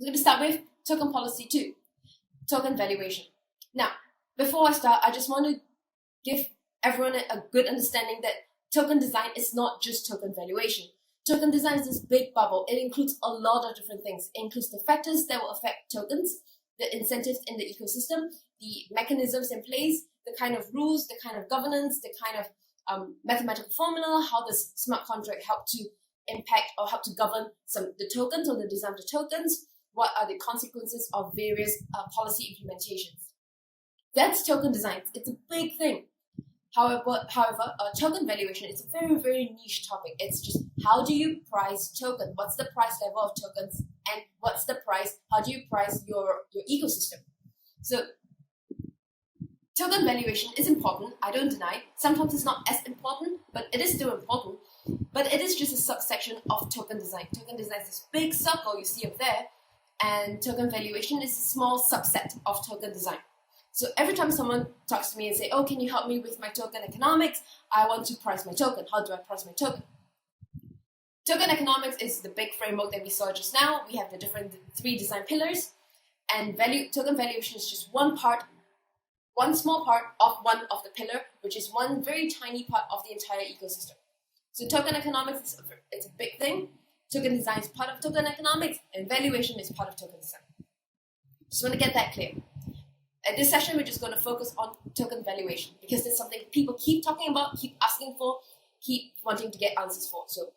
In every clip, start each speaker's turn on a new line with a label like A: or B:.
A: I'm going to start with token policy 2, token valuation. Now, before I start, I just want to give everyone a good understanding that token design is not just token valuation. Token design is this big bubble. It includes a lot of different things. It includes the factors that will affect tokens, the incentives in the ecosystem, the mechanisms in place, the kind of rules, the kind of governance, the kind of mathematical formula, how does smart contract help to impact or help to govern the tokens or the design of the tokens, what are the consequences of various policy implementations. That's token design. It's a big thing. However, token valuation is a very, very niche topic. It's just how do you price token? What's the price level of tokens? And what's the price? How do you price your ecosystem? So token valuation is important. I don't deny. Sometimes it's not as important, but it is still important. But it is just a subsection of token design. Token design is this big circle you see up there, and token valuation is a small subset of token design. So every time someone talks to me and say, oh, can you help me with my token economics? I want to price my token. How do I price my token? Token economics is the big framework that we saw just now. We have the different 3 design pillars, and token valuation is just one small part of one of the pillar, which is one very tiny part of the entire ecosystem. So token economics it's a big thing. Token design is part of token economics, and valuation is part of token design. Just want to get that clear. At this session, we're just going to focus on token valuation because it's something people keep talking about, keep asking for, keep wanting to get answers for. So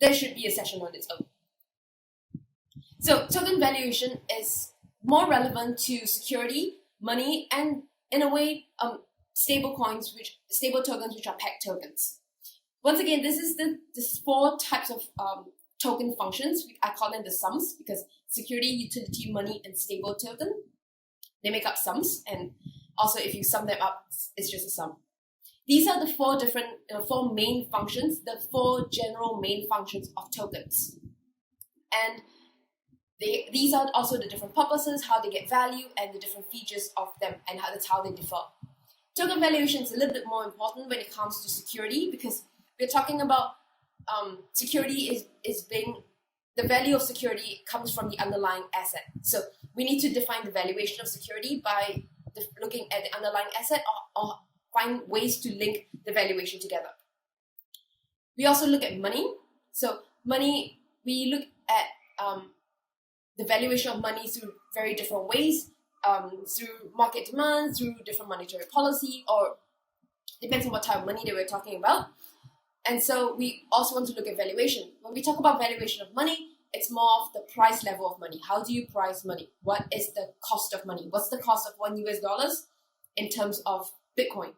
A: there should be a session on its own. So token valuation is more relevant to security, money, and in a way, stable tokens, which are pegged tokens. Once again, this is the 4 types of token functions. I call them the sums because security, utility, money, and stable token. They make up sums, and also if you sum them up, it's just a sum. These are the 4 different, 4 main functions, the 4 general main functions of tokens. And these are also the different purposes, how they get value, and the different features of them, and that's how they differ. Token valuation is a little bit more important when it comes to security because we're talking about security is being, the value of security comes from the underlying asset. So we need to define the valuation of security by looking at the underlying asset or find ways to link the valuation together. We also look at money. So money, we look at the valuation of money through very different ways, through market demand, through different monetary policy, or depends on what type of money that we're talking about. And so we also want to look at valuation. When we talk about valuation of money, it's more of the price level of money. How do you price money? What is the cost of money? What's the cost of $1 in terms of Bitcoin?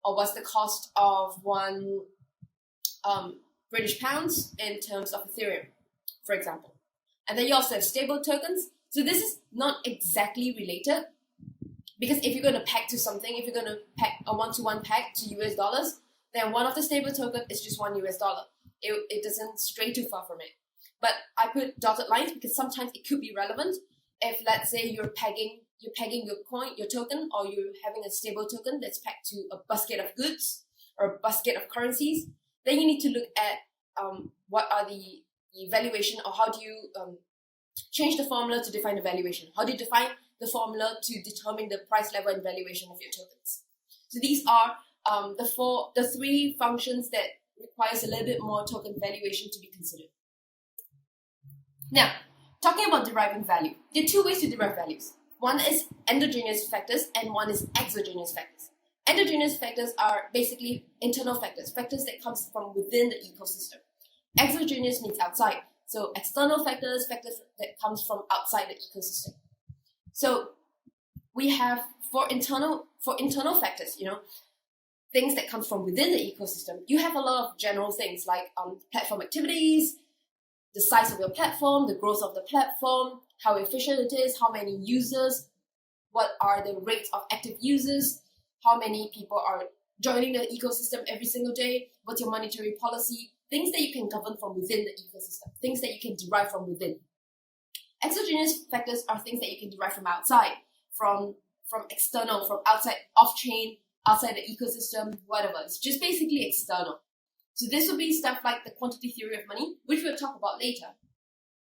A: Or what's the cost of one British pounds in terms of Ethereum, for example? And then you also have stable tokens. So this is not exactly related because if you're going to peg to something, if you're going to peg a one-to-one peg to US dollars, then one of the stable token is just $1. It doesn't stray too far from it. But I put dotted lines because sometimes it could be relevant. If let's say you're pegging your coin, your token, or you're having a stable token that's pegged to a basket of goods or a basket of currencies, then you need to look at what are the valuation, or how do you change the formula to define the valuation? How do you define the formula to determine the price level and valuation of your tokens? So these are the 3 functions that requires a little bit more token valuation to be considered. Now, talking about deriving value, there are 2 ways to derive values. One is endogenous factors and one is exogenous factors. Endogenous factors are basically internal factors that comes from within the ecosystem. Exogenous means outside. So external factors that comes from outside the ecosystem. So we have for internal factors, things that comes from within the ecosystem. You have a lot of general things like platform activities, the size of your platform, the growth of the platform, how efficient it is, how many users, what are the rates of active users, how many people are joining the ecosystem every single day, what's your monetary policy, things that you can govern from within the ecosystem, things that you can derive from within. Exogenous factors are things that you can derive from outside, from external, from outside, off-chain, outside the ecosystem, whatever. It's just basically external. So this would be stuff like the quantity theory of money, which we'll talk about later.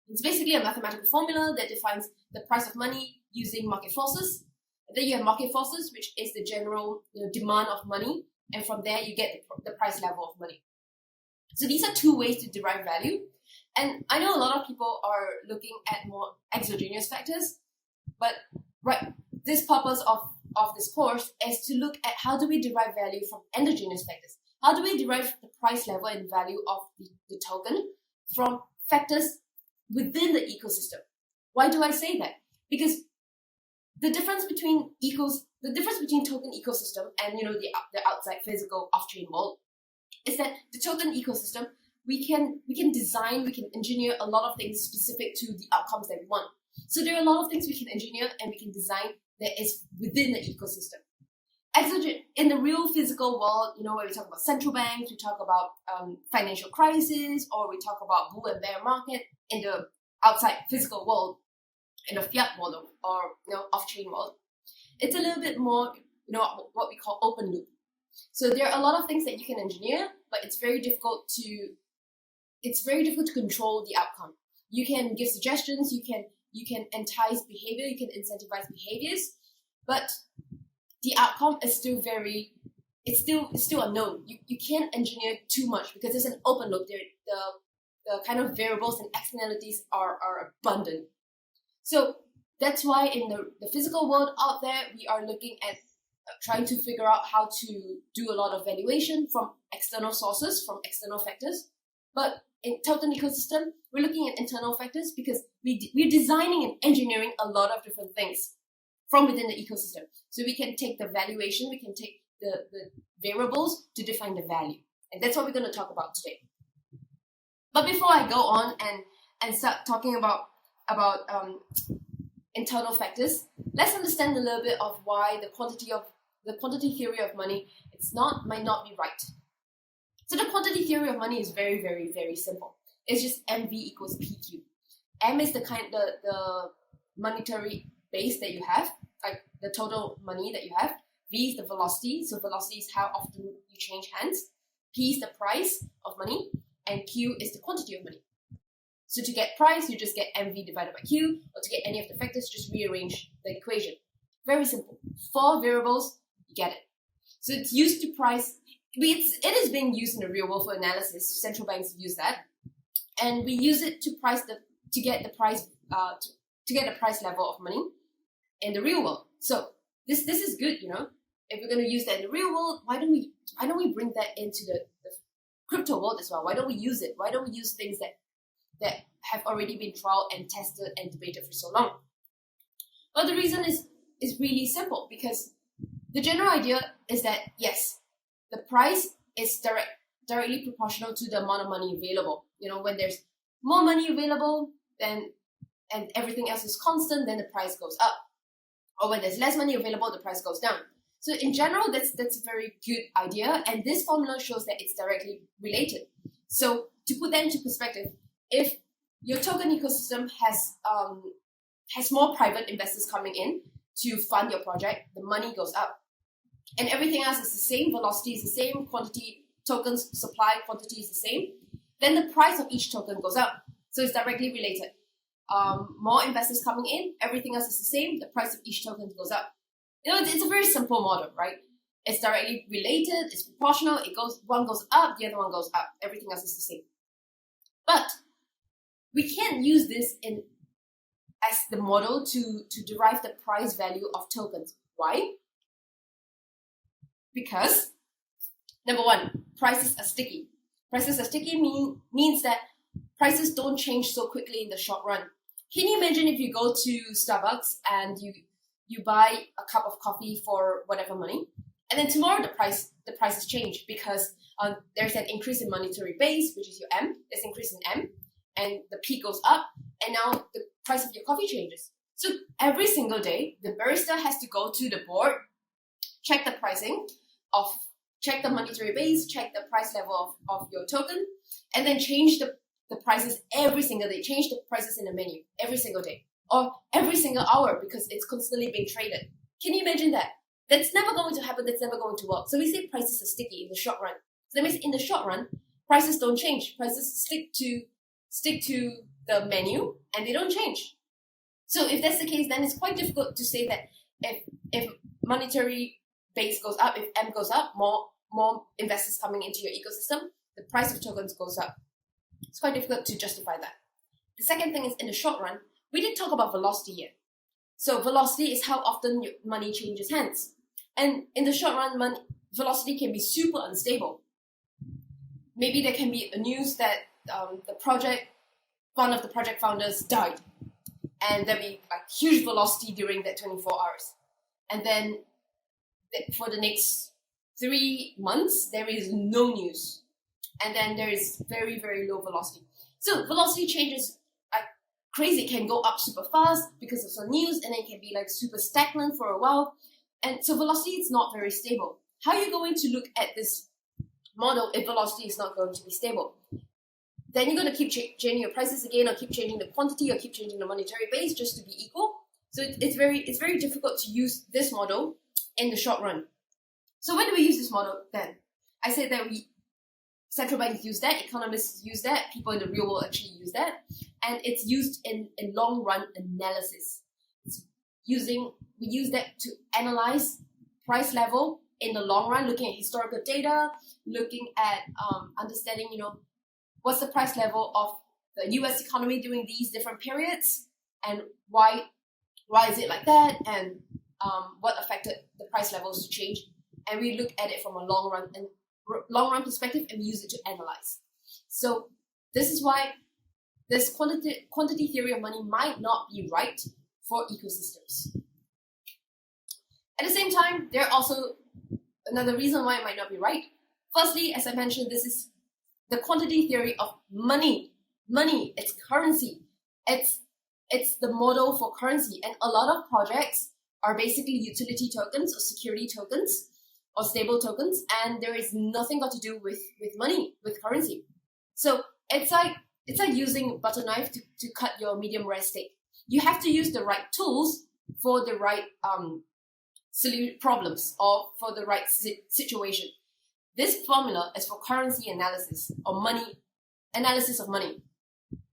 A: It's basically a mathematical formula that defines the price of money using market forces. And then you have market forces, which is the general demand of money, and from there you get the price level of money. So these are two ways to derive value. And I know a lot of people are looking at more exogenous factors, but this purpose of this course is to look at how do we derive value from endogenous factors. How do we derive the price level and value of the token from factors within the ecosystem? Why do I say that? Because the difference between token ecosystem and the outside physical off-chain world is that the token ecosystem, we can design, we can engineer a lot of things specific to the outcomes that we want. So there are a lot of things we can engineer and we can design that is within the ecosystem. In the real physical world, where we talk about central banks, we talk about financial crisis, or we talk about bull and bear market in the outside physical world, in the fiat world or off-chain world, it's a little bit more what we call open loop. So there are a lot of things that you can engineer, but it's very difficult to control the outcome. You can give suggestions, you can entice behavior, you can incentivize behaviors, but the outcome is still it's still unknown. You can't engineer too much because it's an open loop. The kind of variables and externalities are abundant. So that's why in the physical world out there, we are looking at trying to figure out how to do a lot of valuation from external sources, from external factors. But in token ecosystem, we're looking at internal factors because we're designing and engineering a lot of different things from within the ecosystem. So we can take the valuation, we can take the variables to define the value. And that's what we're going to talk about today. But before I go on and start talking about internal factors, let's understand a little bit of why the quantity theory of money might not be right. So the quantity theory of money is very, very, very simple. It's just MV equals PQ. M is the monetary base that you have, like the total money that you have. V is the velocity, so velocity is how often you change hands. P is the price of money, and Q is the quantity of money. So to get price, you just get MV divided by Q, or to get any of the factors, just rearrange the equation. Very simple. 4 variables, you get it. So it's used to price. It is being used in the real world for analysis. Central banks use that, and we use it to get the price level of money in the real world. So this is good, If we're going to use that in the real world, why don't we bring that into the crypto world as well? Why don't we use it? Why don't we use things that have already been tried and tested and debated for so long? Well, the reason is really simple, because the general idea is that yes, the price is directly proportional to the amount of money available. When there's more money available and everything else is constant, then the price goes up. Or when there's less money available, the price goes down. So in general, that's a very good idea, and this formula shows that it's directly related. So to put that into perspective, if your token ecosystem has more private investors coming in to fund your project, the money goes up. And everything else is the same, velocity is the same, quantity, tokens, supply, quantity is the same, then the price of each token goes up. So it's directly related. More investors coming in, everything else is the same, the price of each token goes up. It's a very simple model, right? It's directly related, it's proportional, one goes up, the other one goes up, everything else is the same. But we can't use this as the model to derive the price value of tokens. Why? Because, number one, prices are sticky. Prices are sticky means that prices don't change so quickly in the short run. Can you imagine if you go to Starbucks and you buy a cup of coffee for whatever money, and then tomorrow the prices change because there's an increase in monetary base, which is your M. There's an increase in M, and the P goes up, and now the price of your coffee changes. So every single day, the barista has to go to the board, check the pricing check the monetary base, check the price level of your token, and then change the prices every single day. Change the prices in the menu every single day or every single hour because it's constantly being traded. Can you imagine that? That's never going to happen. That's never going to work. So we say prices are sticky in the short run. So that means in the short run, prices don't change. Prices stick to the menu and they don't change. So if that's the case, then it's quite difficult to say that if monetary base goes up, if M goes up, more investors coming into your ecosystem, the price of tokens goes up. It's quite difficult to justify that. The second thing is, in the short run, we didn't talk about velocity yet. So velocity is how often your money changes hands. And in the short run, velocity can be super unstable. Maybe there can be a news that one of the project founders died, and there'll be like huge velocity during that 24 hours. And then for the next 3 months, there is no news. And then there is very, very low velocity. So velocity changes like crazy. It can go up super fast because of some news, and then it can be like super stagnant for a while. And so velocity is not very stable. How are you going to look at this model if velocity is not going to be stable? Then you're going to keep changing your prices again, or keep changing the quantity, or keep changing the monetary base just to be equal. So it's very difficult to use this model in the short run. So when do we use this model then? I said that central banks use that, economists use that, people in the real world actually use that, and it's used in long run analysis. We use that to analyze price level in the long run, looking at historical data, looking at understanding, what's the price level of the US economy during these different periods, and why is it like that, and what affected the price levels to change. And we look at it from a long run perspective and use it to analyze. So this is why this quantity theory of money might not be right for ecosystems. At the same time, there are also another reason why it might not be right. Firstly, as I mentioned, this is the quantity theory of money. Money, it's currency. It's the model for currency. And a lot of projects are basically utility tokens or security tokens or stable tokens, and there is nothing got to do with money, with currency. So it's like using butter knife to cut your medium rare steak. You have to use the right tools for the right problems or for the right situation. This formula is for currency analysis or analysis of money.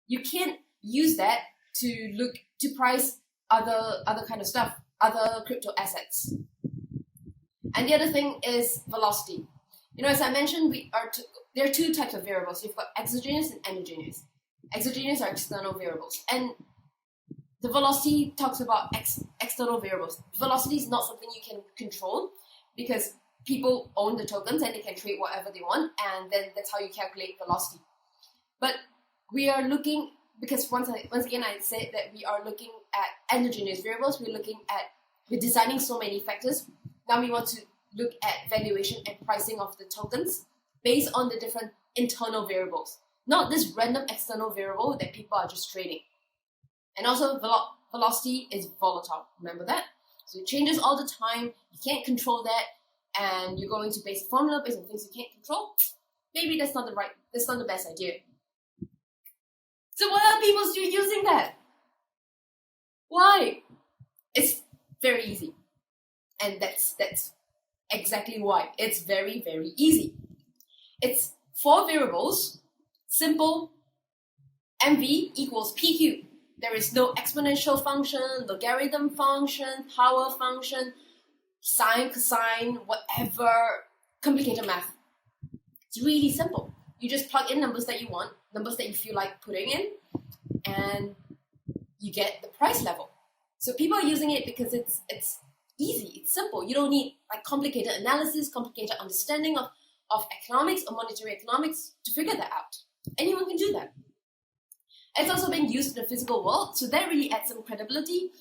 A: You can't use that to price other kind of stuff, other crypto assets. And the other thing is velocity. As I mentioned, there are two types of variables. You've got exogenous and endogenous. Exogenous are external variables, and the velocity talks about external variables. Velocity is not something you can control because people own the tokens and they can trade whatever they want, and then that's how you calculate velocity. But we are looking, because once again I said that we are looking at endogenous variables. We're designing so many factors. Now we want to look at valuation and pricing of the tokens based on the different internal variables, not this random external variable that people are just trading. And also velocity is volatile, remember that? So it changes all the time, you can't control that, and you're going to base a formula based on things you can't control. Maybe that's not the best idea. So why are people still using that? Why? It's very easy. And that's exactly why. It's very, very easy. It's 4 variables, simple, MV equals PQ. There is no exponential function, logarithm function, power function, sine, cosine, whatever, complicated math. It's really simple. You just plug in numbers that you want, numbers that you feel like putting in, and you get the price level. So people are using it because it's easy, it's simple. You don't need like complicated analysis, complicated understanding of economics or monetary economics to figure that out. Anyone can do that. It's also being used in the physical world, so that really adds some credibility.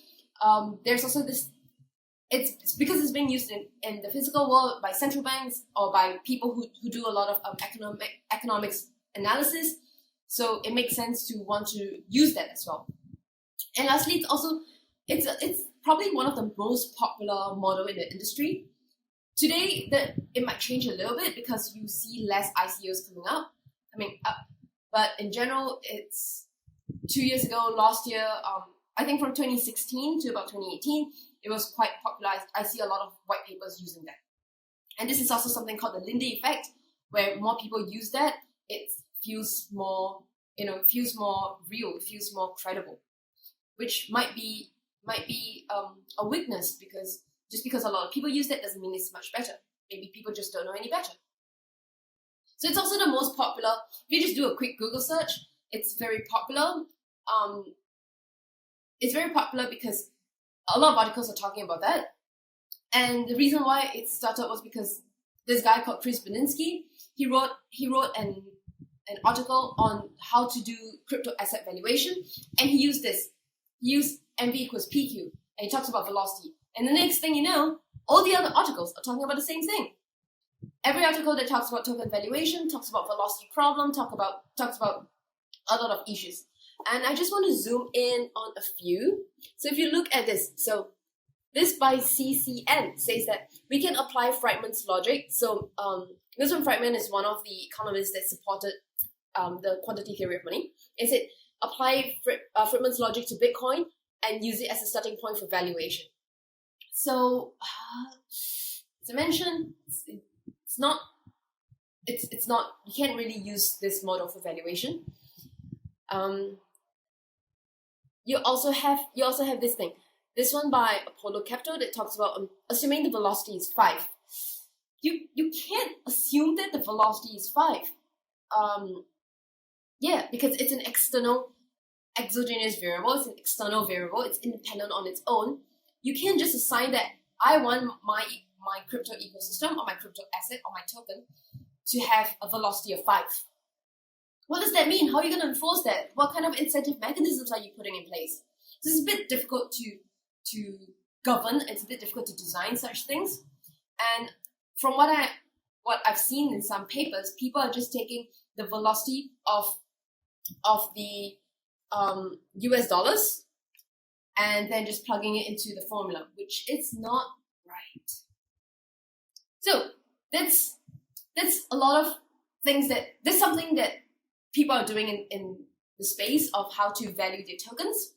A: There's also this, it's because it's being used in the physical world by central banks or by people who do a lot of economics analysis, so it makes sense to want to use that as well. And lastly, it's probably one of the most popular model in the industry. Today, it might change a little bit because you see less ICOs coming up. But in general, it's 2 years ago, last year, I think from 2016 to about 2018, it was quite popular. I see a lot of white papers using that. And this is also something called the Lindy effect, where more people use that, it feels more it feels more real, it feels more credible, which might be a weakness, because just because a lot of people use that doesn't mean it's much better. Maybe people just don't know any better. So it's also the most popular. If you just do a quick Google search, it's very popular. It's very popular because a lot of articles are talking about that. And the reason why it started was because this guy called Chris Beninsky, he wrote an article on how to do crypto asset valuation, and he used this. He used MV equals PQ, and he talks about velocity. And the next thing you know, all the other articles are talking about the same thing. Every article that talks about token valuation talks about velocity problem, talks about a lot of issues. And I just want to zoom in on a few. So if you look at this, so this by CCN says that we can apply Friedman's logic. So Milton Friedman is one of the economists that supported the quantity theory of money. It said apply Friedman's logic to Bitcoin and use it as a starting point for valuation. So as I mentioned, it's not. You can't really use this model for valuation. You also have this thing. This one by Apollo Capital that talks about assuming the velocity is 5. You can't assume that the velocity is 5. Because it's an exogenous variable. It's an external variable. It's independent on its own. You can't just assign that I want my crypto ecosystem or my crypto asset or my token to have a velocity of 5. What does that mean? How are you going to enforce that? What kind of incentive mechanisms are you putting in place? This is a bit difficult to govern. It's a bit difficult to design such things. And from what I've seen in some papers, people are just taking the velocity of the US dollars and then just plugging it into the formula, which is not right. So that's a lot of things that's something that people are doing in the space of how to value their tokens.